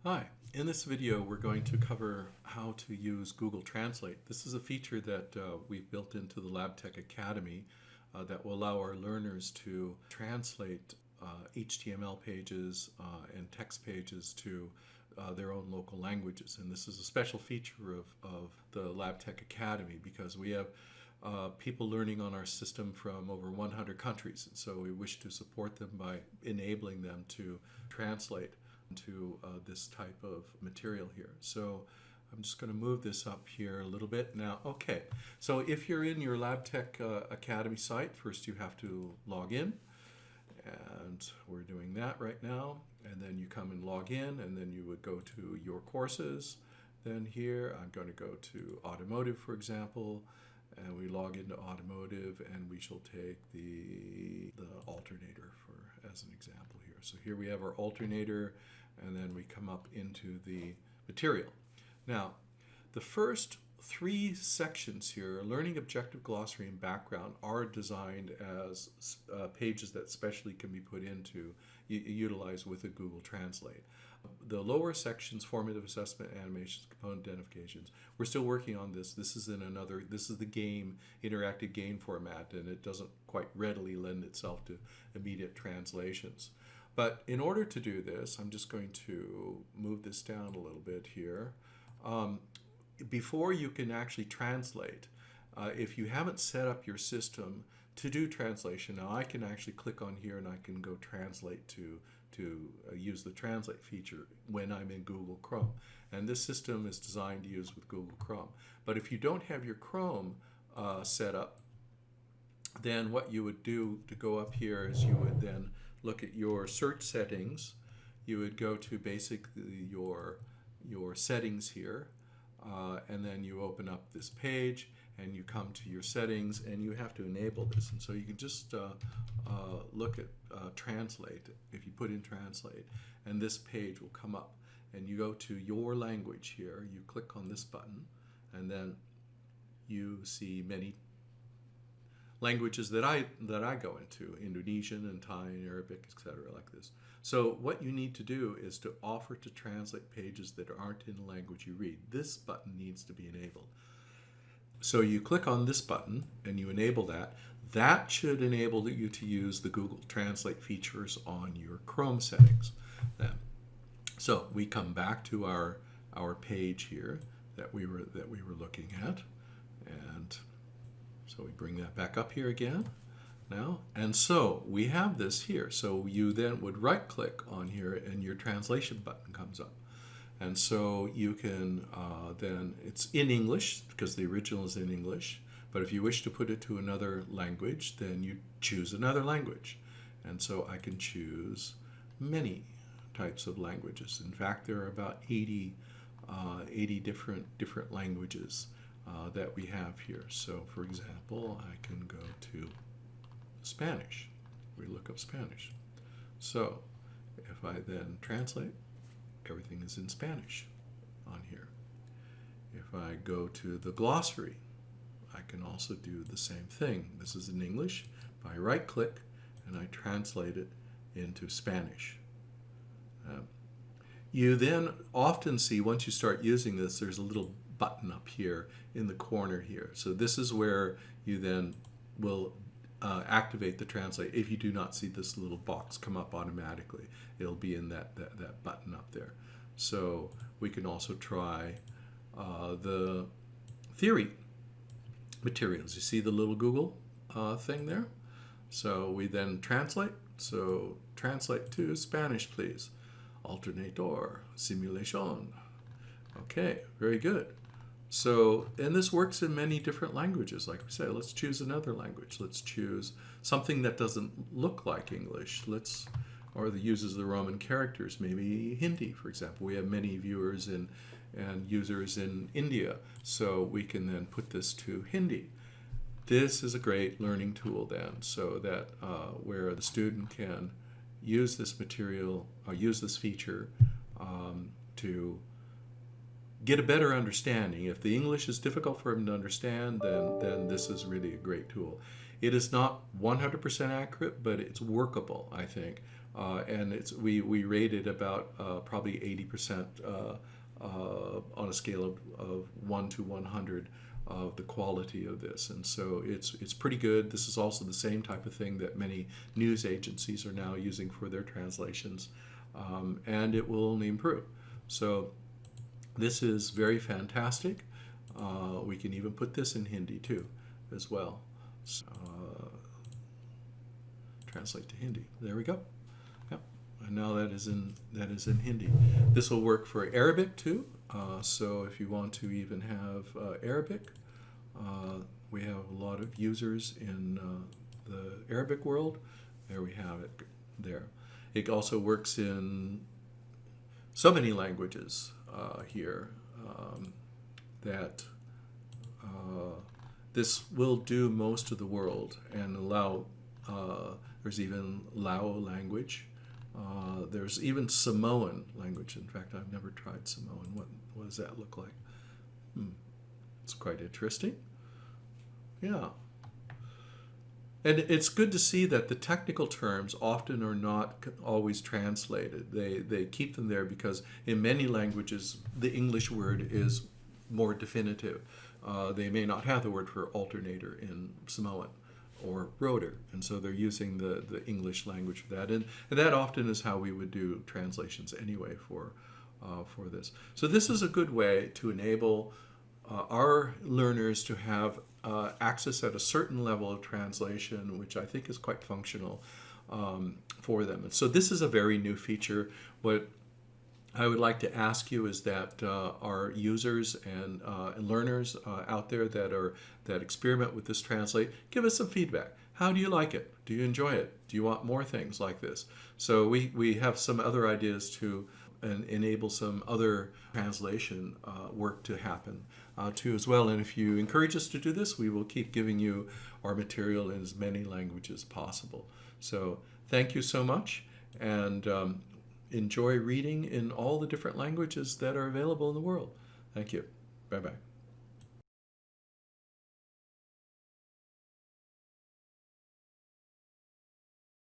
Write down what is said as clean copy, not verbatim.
Hi, in this video we're going to cover how to use Google Translate. This is a feature that we've built into the Labtech Academy that will allow our learners to translate HTML pages and text pages to their own local languages. And this is a special feature of the Labtech Academy because we have people learning on our system from over 100 countries. And so we wish to support them by enabling them to translate to this type of material here. So I'm just going to move this up here a little bit now. Okay, so if you're in your Labtech Academy site, first you have to log in, and we're doing that right now. And then you come and log in, and then you would go to your courses. Then here I'm going to go to automotive, for example, and we log into automotive, and we shall take the alternator for as an example here. So here we have our alternator, and then we come up into the material. Now, the first three sections here, learning objective, glossary, and background, are designed as pages that specially can be put into, utilized with a Google Translate. The lower sections, formative assessment, animations, component identifications, we're still working on this. This is the game, interactive game format, and it doesn't quite readily lend itself to immediate translations. But in order to do this, I'm just going to move this down a little bit here. Before you can actually translate, if you haven't set up your system to do translation, now I can actually click on here and I can go translate to use the translate feature when I'm in Google Chrome. And this system is designed to use with Google Chrome. But if you don't have your Chrome set up, then what you would do to go up here is you would then look at your search settings. You would go to basically your settings here, and then you open up this page and you come to your settings and you have to enable this. And so you can just look at translate. If you put in translate, and this page will come up, and you go to your language here, you click on this button, and then you see many languages that I go into, Indonesian and Thai and Arabic, etc., like this. So what you need to do is to offer to translate pages that aren't in the language you read. This button needs to be enabled. So you click on this button and you enable that. That should enable you to use the Google Translate features on your Chrome settings. Then, so we come back to our page here that we were looking at, and so we bring that back up here again now. And so we have this here. So you then would right click on here and your translation button comes up. And so you can then, it's in English because the original is in English. But if you wish to put it to another language, then you choose another language. And so I can choose many types of languages. In fact, there are about 80 different languages that we have here. So for example, I can go to Spanish. We look up Spanish. So if I then translate, everything is in Spanish on here. If I go to the glossary, I can also do the same thing. This is in English. If I right click and I translate it into Spanish. You then often see, once you start using this, there's a little button up here in the corner here. So this is where you then will activate the translate. If you do not see this little box come up automatically, it'll be in that button up there. So we can also try the theory materials. You see the little Google thing there? So we then translate. So translate to Spanish, please. Alternator, simulation. Okay, very good. So, and this works in many different languages. Like we say, let's choose another language. Let's choose something that doesn't look like English. Or that uses the Roman characters, maybe Hindi, for example. We have many viewers and users in India, so we can then put this to Hindi. This is a great learning tool then, so that where the student can use this material, use this feature to get a better understanding. If the English is difficult for him to understand, then this is really a great tool. It is not 100% accurate, but it's workable, I think, And we rated about probably 80% on a scale of 1 to 100 of the quality of this. And so it's pretty good. This is also the same type of thing that many news agencies are now using for their translations, and it will only improve. So this is very fantastic. We can even put this in Hindi too as well. So, translate to Hindi. There we go. Yep. And now that is in Hindi. This will work for Arabic too. So if you want to even have Arabic, we have a lot of users in the Arabic world. There we have it there. It also works in so many languages here that this will do most of the world and allow, there's even Lao language. There's even Samoan language. In fact, I've never tried Samoan. What does that look like? It's quite interesting. Yeah. And it's good to see that the technical terms often are not always translated. They keep them there because in many languages, the English word is more definitive. They may not have the word for alternator in Samoan or rotor, and so they're using the English language for that. And that often is how we would do translations anyway for this. So this is a good way to enable our learners to have access at a certain level of translation, which I think is quite functional for them. And so this is a very new feature. What I would like to ask you is that our users and learners out there that experiment with this Translate, give us some feedback. How do you like it? Do you enjoy it? Do you want more things like this? So we have some other ideas to enable some other translation work to happen too as well. And if you encourage us to do this, we will keep giving you our material in as many languages as possible. So thank you so much, and enjoy reading in all the different languages that are available in the world. Thank you. Bye-bye.